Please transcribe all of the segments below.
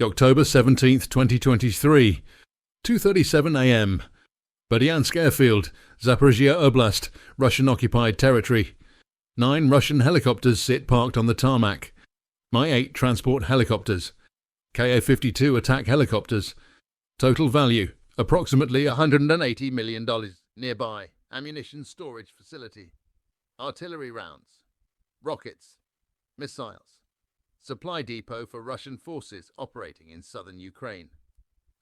October 17th, 2023, 2:37 a.m. Berdyansk airfield, Zaporizhia Oblast, Russian-occupied territory. 9 Russian helicopters sit parked on the tarmac. My 8 transport helicopters. Ka-52 attack helicopters. Total value, approximately $180 million. Nearby, ammunition storage facility. Artillery rounds. Rockets. Missiles. Supply depot for Russian forces operating in southern Ukraine.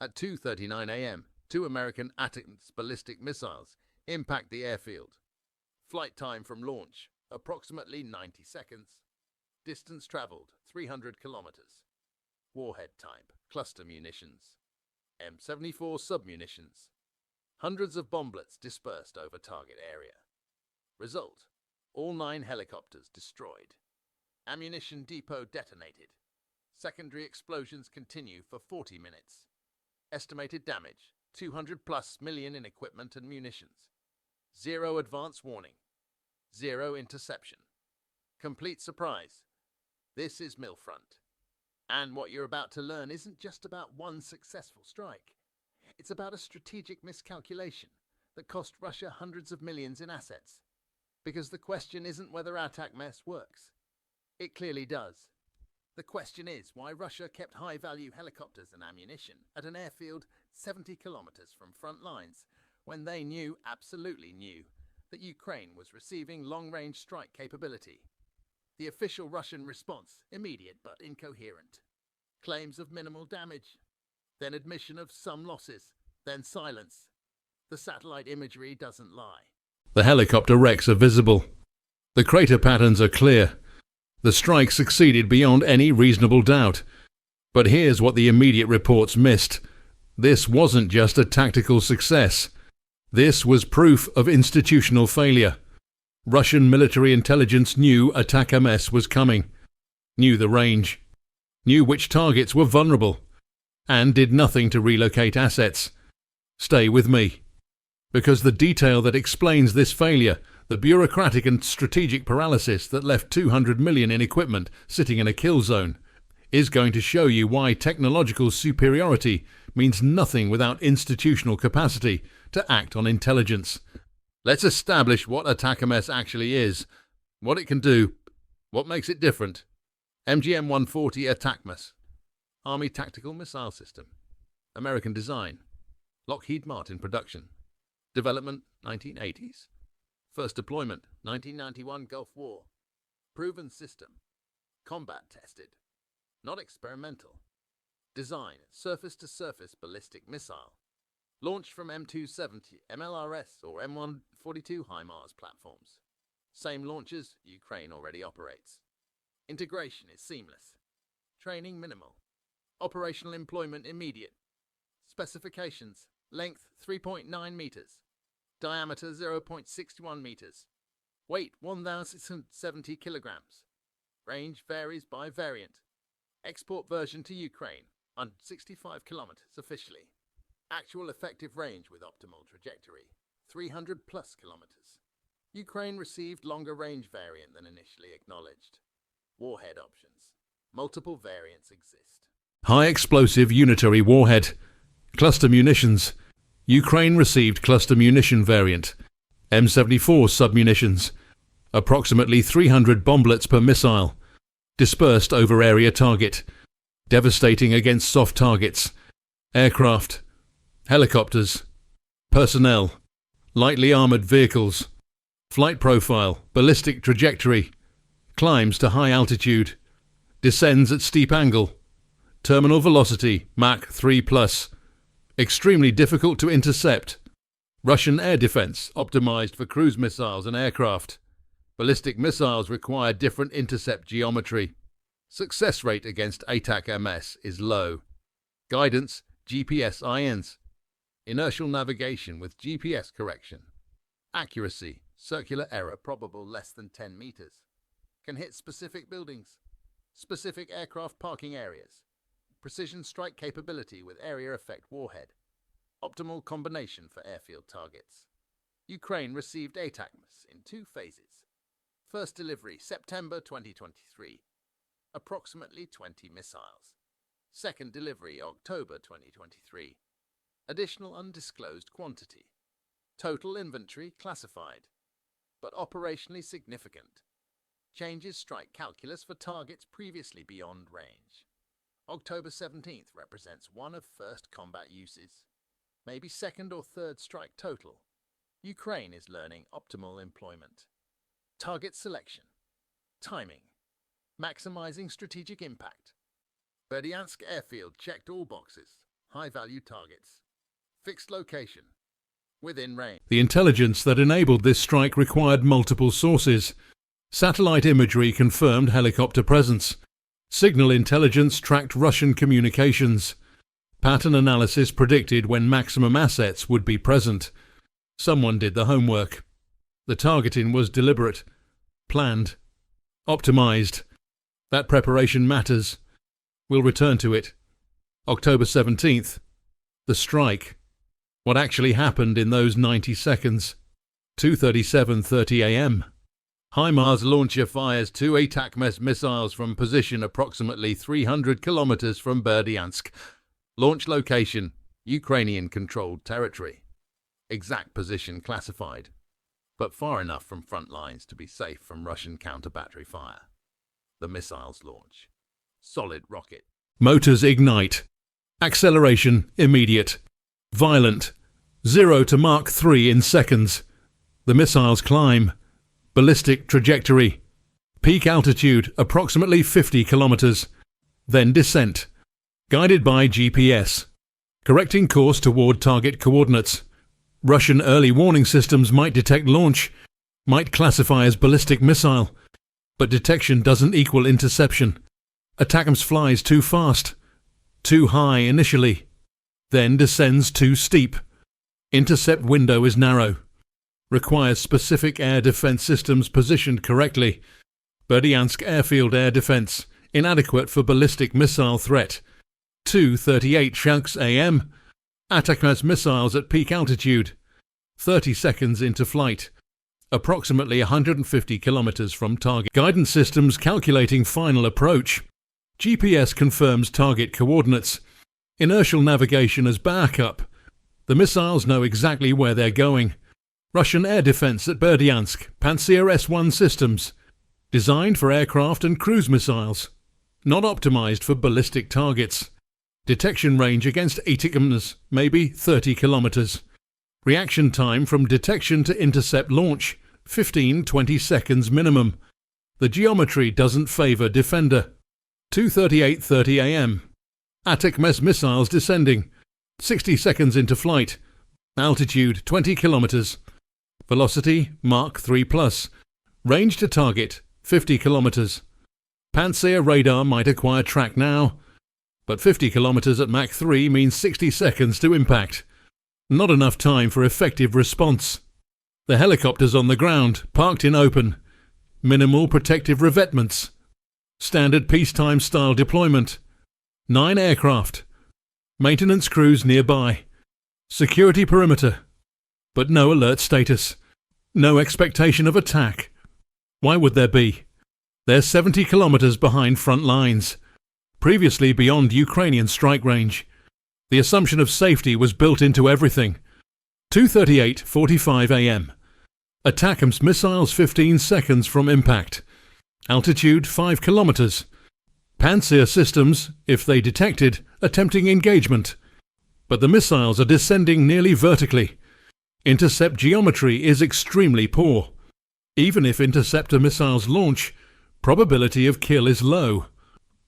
At 2:39 a.m., 2 American ATACMS ballistic missiles impact the airfield. Flight time from launch, approximately 90 seconds. Distance traveled, 300 kilometers. Warhead type, cluster munitions. M74 submunitions. Hundreds of bomblets dispersed over target area. Result, all 9 helicopters destroyed. Ammunition depot detonated. Secondary explosions continue for 40 minutes. Estimated damage, 200+ million in equipment and munitions. 0 advance warning. 0 interception. Complete surprise. This is MilFront. And what you're about to learn isn't just about one successful strike. It's about a strategic miscalculation that cost Russia hundreds of millions in assets. Because the question isn't whether ATACMS works. It clearly does. The question is why Russia kept high-value helicopters and ammunition at an airfield 70 kilometers from front lines when they knew, absolutely knew, that Ukraine was receiving long-range strike capability. The official Russian response, immediate but incoherent. Claims of minimal damage, then admission of some losses, then silence. The satellite imagery doesn't lie. The helicopter wrecks are visible. The crater patterns are clear. The strike succeeded beyond any reasonable doubt. But here's what the immediate reports missed. This wasn't just a tactical success. This was proof of institutional failure. Russian military intelligence knew ATACMS was coming, knew the range, knew which targets were vulnerable, and did nothing to relocate assets. Stay with me. Because the detail that explains this failure, the bureaucratic and strategic paralysis that left 200 million in equipment sitting in a kill zone, is going to show you why technological superiority means nothing without institutional capacity to act on intelligence. Let's establish what ATACMS actually is, what it can do, what makes it different. MGM-140 ATACMS, Army Tactical Missile System, American design, Lockheed Martin production, development 1980s. First deployment, 1991 Gulf War. Proven system. Combat tested. Not experimental. Design, surface-to-surface ballistic missile. Launched from M270, MLRS or M142 HIMARS platforms. Same launchers Ukraine already operates. Integration is seamless. Training minimal. Operational employment immediate. Specifications, length 3.9 meters. Diameter 0.61 meters. Weight 1,070 kilograms. Range varies by variant. Export version to Ukraine, under 65 kilometers officially. Actual effective range with optimal trajectory, 300+ kilometers. Ukraine received longer range variant than initially acknowledged. Warhead options. Multiple variants exist. High explosive unitary warhead. Cluster munitions. Ukraine received cluster munition variant. M74 submunitions. Approximately 300 bomblets per missile. Dispersed over area target. Devastating against soft targets. Aircraft. Helicopters. Personnel. Lightly armored vehicles. Flight profile. Ballistic trajectory. Climbs to high altitude. Descends at steep angle. Terminal velocity Mach 3+. Extremely difficult to intercept. Russian air defense optimized for cruise missiles and aircraft. Ballistic missiles require different intercept geometry. Success rate against ATACMS is low. Guidance GPS INS. Inertial navigation with GPS correction. Accuracy circular error probable less than 10 meters. Can hit specific buildings. Specific aircraft parking areas. Precision strike capability with area effect warhead. Optimal combination for airfield targets. Ukraine received ATACMS in 2 phases. First delivery September 2023. Approximately 20 missiles. Second delivery October 2023. Additional undisclosed quantity. Total inventory classified, but operationally significant. Changes strike calculus for targets previously beyond range. October 17th represents one of first combat uses. Maybe second or third strike total. Ukraine is learning optimal employment. Target selection. Timing. Maximizing strategic impact. Berdyansk airfield checked all boxes. High-value targets. Fixed location. Within range. The intelligence that enabled this strike required multiple sources. Satellite imagery confirmed helicopter presence. Signal intelligence tracked Russian communications. Pattern analysis predicted when maximum assets would be present. Someone did the homework. The targeting was deliberate, planned, optimized. That preparation matters. We'll return to it. October 17th. The strike. What actually happened in those 90 seconds? 2:37:30 a.m. HIMARS launcher fires 2 ATACMS missiles from position approximately 300 kilometers from Berdyansk. Launch location, Ukrainian-controlled territory. Exact position classified, but far enough from front lines to be safe from Russian counter-battery fire. The missiles launch. Solid rocket. Motors ignite. Acceleration immediate. Violent. 0 to Mach 3 in seconds. The missiles climb. Ballistic trajectory. Peak altitude approximately 50 kilometers. Then descent. Guided by GPS. Correcting course toward target coordinates. Russian early warning systems might detect launch, might classify as ballistic missile, but detection doesn't equal interception. ATACMS flies too fast, too high initially, then descends too steep. Intercept window is narrow. Requires specific air defense systems positioned correctly. Berdyansk airfield air defense, inadequate for ballistic missile threat. 2:38 a.m. ATACMS missiles at peak altitude. 30 seconds into flight. Approximately 150 kilometers from target. Guidance systems calculating final approach. GPS confirms target coordinates. Inertial navigation as backup. The missiles know exactly where they're going. Russian air defense at Berdyansk, Pantsir S-1 systems. Designed for aircraft and cruise missiles. Not optimized for ballistic targets. Detection range against ATACMS, maybe 30 kilometers. Reaction time from detection to intercept launch, 15-20 seconds minimum. The geometry doesn't favor defender. 2:38:30 a.m. ATACMS missiles descending. 60 seconds into flight. Altitude 20 kilometers. Velocity Mach 3+. Range to target 50 kilometers. Pantsir radar might acquire track now, but 50 kilometers at Mach 3 means 60 seconds to impact. Not enough time for effective response. The helicopters on the ground, parked in open. Minimal protective revetments. Standard peacetime style deployment. 9 aircraft. Maintenance crews nearby. Security perimeter. But no alert status. No expectation of attack. Why would there be? They're 70 kilometers behind front lines. Previously beyond Ukrainian strike range. The assumption of safety was built into everything. 2:38:45 a.m. ATACMS missiles 15 seconds from impact. Altitude 5 kilometers. Pantsir systems, if they detected, attempting engagement. But the missiles are descending nearly vertically. Intercept geometry is extremely poor. Even if interceptor missiles launch, probability of kill is low.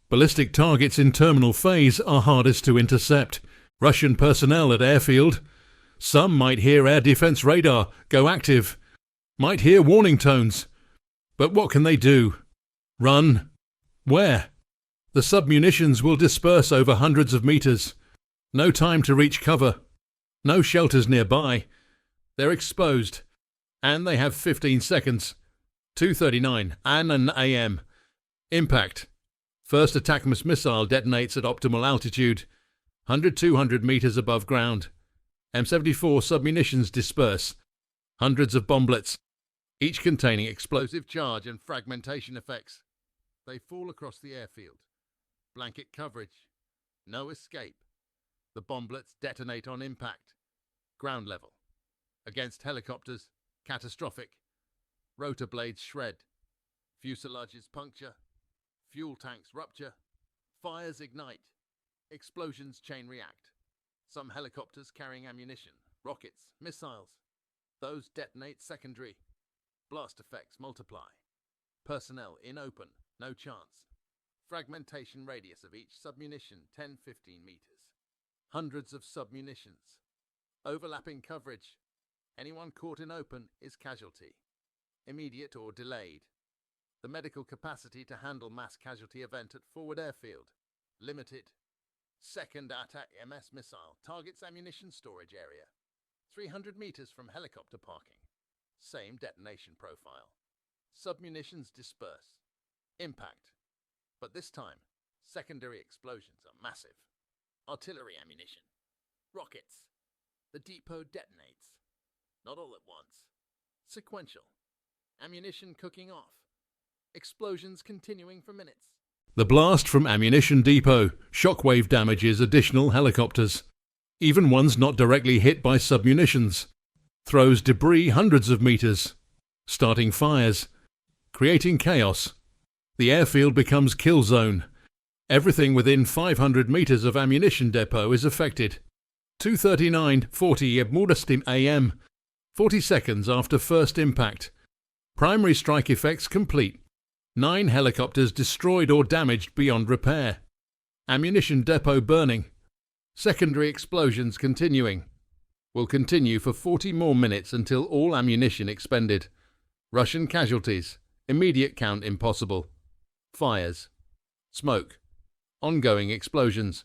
Ballistic targets in terminal phase are hardest to intercept. Russian personnel at airfield. Some might hear air defense radar go active. Might hear warning tones. But what can they do? Run? Where? The submunitions will disperse over hundreds of meters. No time to reach cover. No shelters nearby. They're exposed. And they have 15 seconds. 2:39 a.m. Impact. First ATACMS missile detonates at optimal altitude, 100-200 meters above ground. M74 submunitions disperse. Hundreds of bomblets, each containing explosive charge and fragmentation effects. They fall across the airfield. Blanket coverage. No escape. The bomblets detonate on impact. Ground level. Against helicopters, catastrophic. Rotor blades shred. Fuselages puncture. Fuel tanks rupture. Fires ignite. Explosions chain react. Some helicopters carrying ammunition, rockets, missiles. Those detonate secondary. Blast effects multiply. Personnel in open, no chance. Fragmentation radius of each submunition 10-15 meters. Hundreds of submunitions. Overlapping coverage. Anyone caught in open is casualty. Immediate or delayed. The medical capacity to handle mass casualty event at forward airfield. Limited. Second ATACMS missile targets ammunition storage area. 300 meters from helicopter parking. Same detonation profile. Submunitions disperse. Impact. But this time, secondary explosions are massive. Artillery ammunition. Rockets. The depot detonates. Not all at once. Sequential. Ammunition cooking off. Explosions continuing for minutes. The blast from ammunition depot shockwave damages additional helicopters, even ones not directly hit by submunitions. Throws debris hundreds of meters, starting fires, creating chaos. The airfield becomes kill zone. Everything within 500 meters of ammunition depot is affected. 2:39:40 AM, 40 seconds after first impact. Primary strike effects complete. 9 helicopters destroyed or damaged beyond repair. Ammunition depot burning. Secondary explosions continuing. Will continue for 40 more minutes until all ammunition expended. Russian casualties. Immediate count impossible. Fires. Smoke. Ongoing explosions.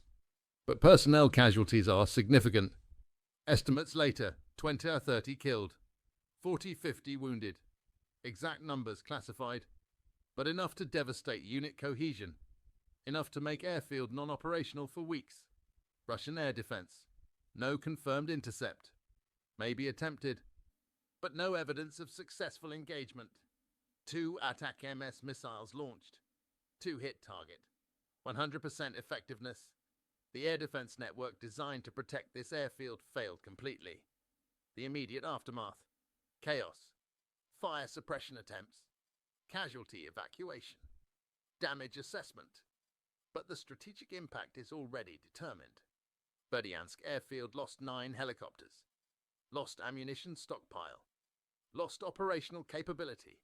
But personnel casualties are significant. Estimates later, 20 or 30 killed. 40-50 wounded. Exact numbers classified. But enough to devastate unit cohesion. Enough to make airfield non-operational for weeks. Russian air defense. No confirmed intercept. Maybe attempted. But no evidence of successful engagement. 2 ATACMS missiles launched. 2 hit target. 100% effectiveness. The air defense network designed to protect this airfield failed completely. The immediate aftermath. Chaos. Fire suppression attempts. Casualty evacuation. Damage assessment. But the strategic impact is already determined. Berdyansk airfield lost 9 helicopters. Lost ammunition stockpile. Lost operational capability.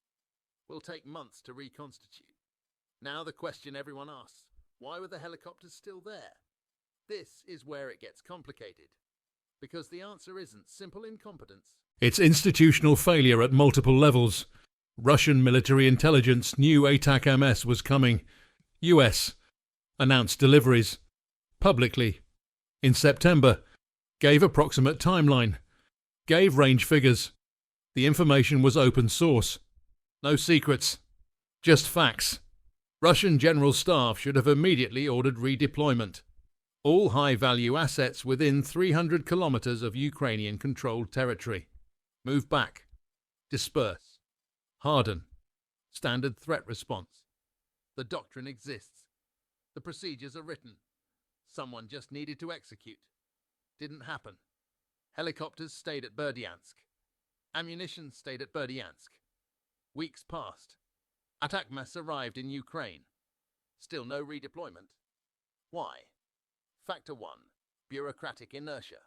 Will take months to reconstitute. Now the question everyone asks, why were the helicopters still there? This is where it gets complicated. Because the answer isn't simple incompetence. It's institutional failure at multiple levels. Russian military intelligence knew ATACMS was coming. US announced deliveries. Publicly. In September. Gave approximate timeline. Gave range figures. The information was open source. No secrets. Just facts. Russian General Staff should have immediately ordered redeployment. All high-value assets within 300 kilometers of Ukrainian-controlled territory. Move back. Disperse. Harden. Standard threat response. The doctrine exists. The procedures are written. Someone just needed to execute. Didn't happen. Helicopters stayed at Berdyansk. Ammunition stayed at Berdyansk. Weeks passed. ATACMS arrived in Ukraine. Still no redeployment. Why? Factor 1. Bureaucratic inertia.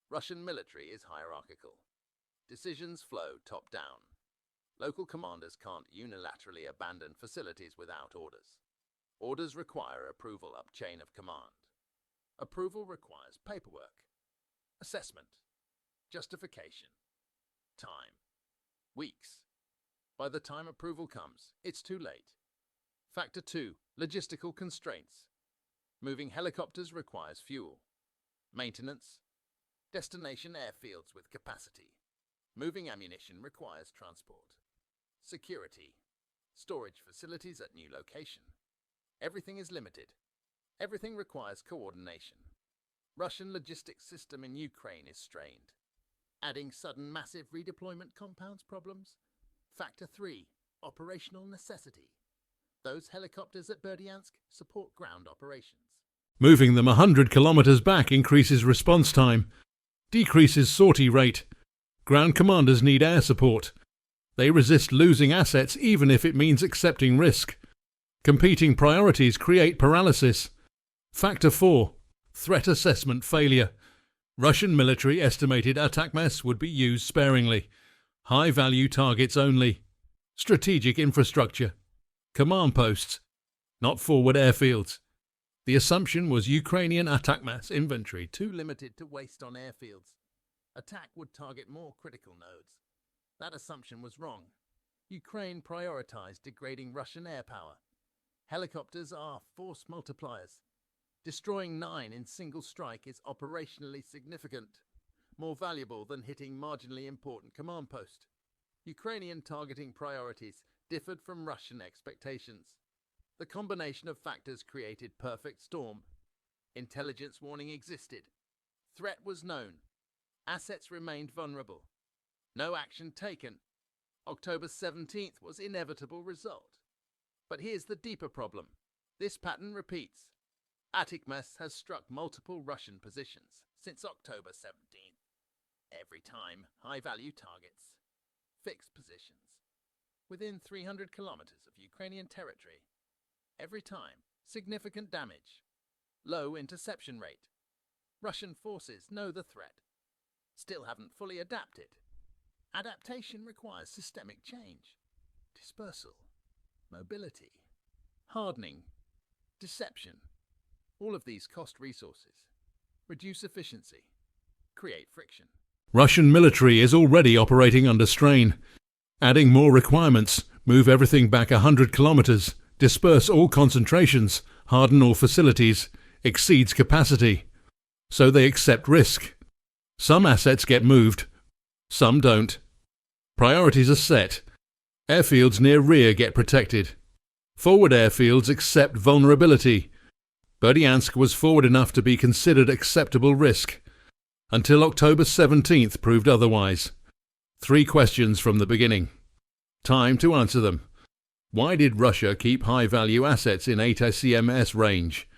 Russian military is hierarchical. Decisions flow top-down. Local commanders can't unilaterally abandon facilities without orders. Orders require approval up chain of command. Approval requires paperwork, assessment, justification, time. Weeks. By the time approval comes, it's too late. Factor 2. Logistical constraints. Moving helicopters requires fuel. Maintenance. Destination airfields with capacity. Moving ammunition requires transport. Security. Storage facilities at new location. Everything is limited. Everything requires coordination. Russian logistics system in Ukraine is strained. Adding sudden massive redeployment compounds problems. Factor 3. Operational necessity. Those helicopters at Berdyansk support ground operations. Moving them 100 kilometers back increases response time, decreases sortie rate. Ground commanders need air support. They resist losing assets even if it means accepting risk. Competing priorities create paralysis. Factor 4. Threat assessment failure. Russian military estimated ATACMS would be used sparingly. High-value targets only. Strategic infrastructure. Command posts, not forward airfields. The assumption was Ukrainian ATACMS inventory Too limited to waste on airfields. Attack would target more critical nodes. That assumption was wrong. Ukraine prioritized degrading Russian air power. Helicopters are force multipliers. Destroying 9 in single strike is operationally significant, more valuable than hitting marginally important command post. Ukrainian targeting priorities differed from Russian expectations. The combination of factors created perfect storm. Intelligence warning existed. Threat was known. Assets remained vulnerable. No action taken. October 17th was inevitable result. But here's the deeper problem. This pattern repeats. ATACMS has struck multiple Russian positions since October 17th. Every time, high-value targets. Fixed positions. Within 300 kilometers of Ukrainian territory. Every time, significant damage. Low interception rate. Russian forces know the threat. Still haven't fully adapted. Adaptation requires systemic change. Dispersal. Mobility. Hardening. Deception. All of these cost resources. Reduce efficiency. Create friction. Russian military is already operating under strain. Adding more requirements, move everything back 100 kilometers, disperse all concentrations, harden all facilities, exceeds capacity. So they accept risk. Some assets get moved, some don't. Priorities are set. Airfields near rear get protected. Forward airfields accept vulnerability. Berdyansk was forward enough to be considered acceptable risk, until October 17th proved otherwise. 3 questions from the beginning. Time to answer them. Why did Russia keep high-value assets in ATACMS range?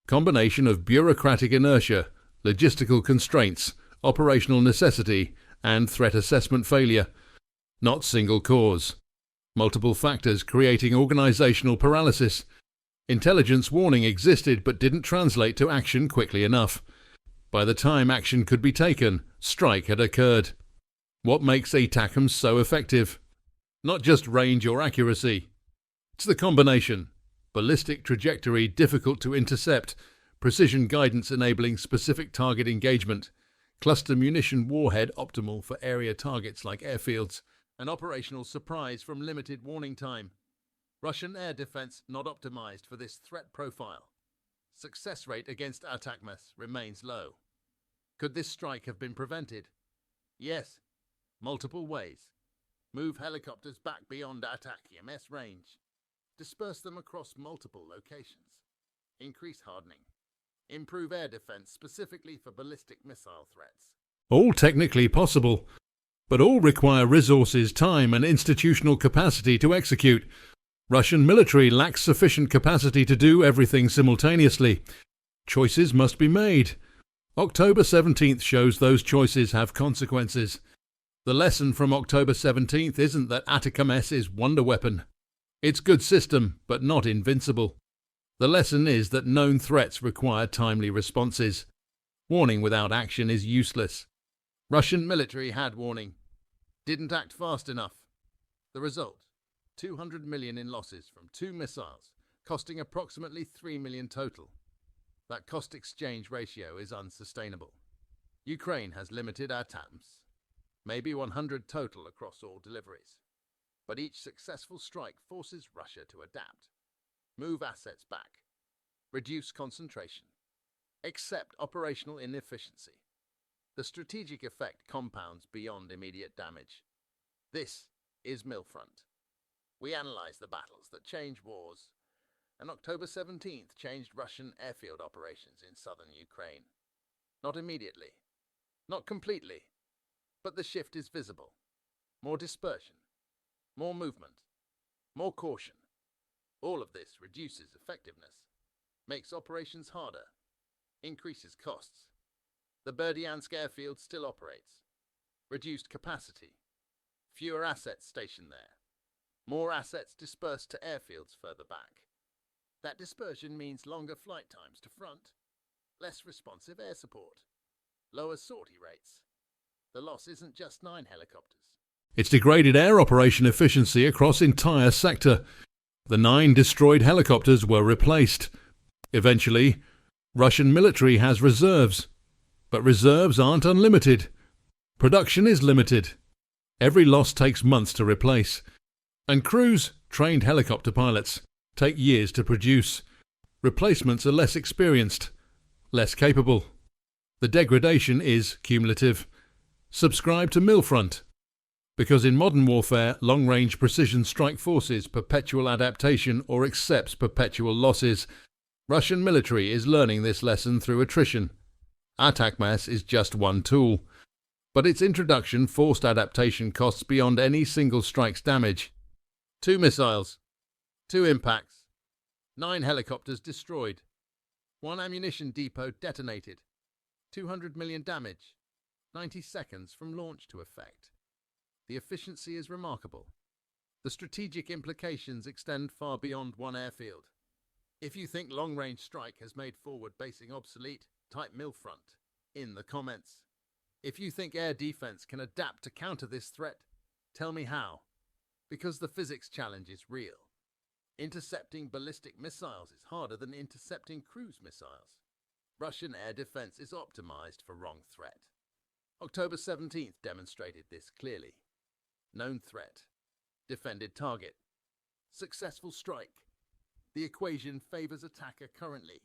Combination of bureaucratic inertia, logistical constraints, operational necessity, and threat assessment failure. Not single cause. Multiple factors creating organizational paralysis. Intelligence warning existed but didn't translate to action quickly enough. By the time action could be taken, strike had occurred. What makes ATACMS so effective? Not just range or accuracy. It's the combination. Ballistic trajectory difficult to intercept, precision guidance enabling specific target engagement, cluster munition warhead optimal for area targets like airfields, and operational surprise from limited warning time. Russian air defense not optimized for this threat profile. Success rate against ATACMS remains low. Could this strike have been prevented? Yes, multiple ways. Move helicopters back beyond ATACMS range. Disperse them across multiple locations. Increase hardening. Improve air defense specifically for ballistic missile threats. All technically possible, but all require resources, time, and institutional capacity to execute. Russian military lacks sufficient capacity to do everything simultaneously. Choices must be made. October 17th shows those choices have consequences. The lesson from October 17th isn't that ATACMS is wonder weapon. It's good system, but not invincible. The lesson is that known threats require timely responses. Warning without action is useless. Russian military had warning. Didn't act fast enough. The result? 200 million in losses from 2 missiles, costing approximately 3 million total. That cost-exchange ratio is unsustainable. Ukraine has limited ATACMS, maybe 100 total across all deliveries. But each successful strike forces Russia to adapt, move assets back, reduce concentration, accept operational inefficiency. The strategic effect compounds beyond immediate damage. This is MilFront. We analyze the battles that change wars, and October 17th changed Russian airfield operations in southern Ukraine. Not immediately, not completely, but the shift is visible. More dispersion, more movement, more caution. All of this reduces effectiveness, makes operations harder, increases costs. The Berdyansk airfield still operates. Reduced capacity. Fewer assets stationed there. More assets dispersed to airfields further back. That dispersion means longer flight times to front, less responsive air support, lower sortie rates. The loss isn't just 9 helicopters. It's degraded air operation efficiency across entire sector. The 9 destroyed helicopters were replaced. Eventually, Russian military has reserves. But reserves aren't unlimited. Production is limited. Every loss takes months to replace. And crews, trained helicopter pilots, take years to produce. Replacements are less experienced, less capable. The degradation is cumulative. Subscribe to MilFront. Because in modern warfare, long-range precision strike forces perpetual adaptation or accepts perpetual losses. Russian military is learning this lesson through attrition. ATACMS is just one tool, but its introduction forced adaptation costs beyond any single strike's damage. 2 missiles, 2 impacts, 9 helicopters destroyed, 1 ammunition depot detonated, 200 million damage, 90 seconds from launch to effect. The efficiency is remarkable. The strategic implications extend far beyond one airfield. If you think long-range strike has made forward basing obsolete, type MilFront in the comments. If you think air defense can adapt to counter this threat, tell me how. Because the physics challenge is real. Intercepting ballistic missiles is harder than intercepting cruise missiles. Russian air defense is optimized for wrong threat. October 17th demonstrated this clearly. Known threat. Defended target. Successful strike. The equation favors attacker currently,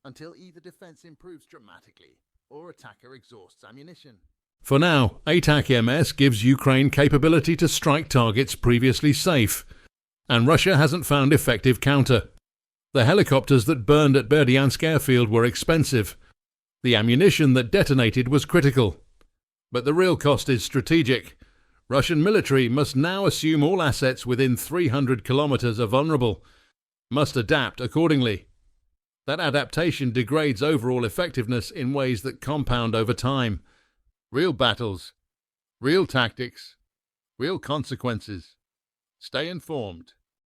until either defense improves dramatically or attacker exhausts ammunition. For now, ATACMS gives Ukraine capability to strike targets previously safe, and Russia hasn't found effective counter. The helicopters that burned at Berdyansk airfield were expensive. The ammunition that detonated was critical. But the real cost is strategic. Russian military must now assume all assets within 300 kilometers are vulnerable, must adapt accordingly. That adaptation degrades overall effectiveness in ways that compound over time. Real battles, real tactics, real consequences. Stay informed.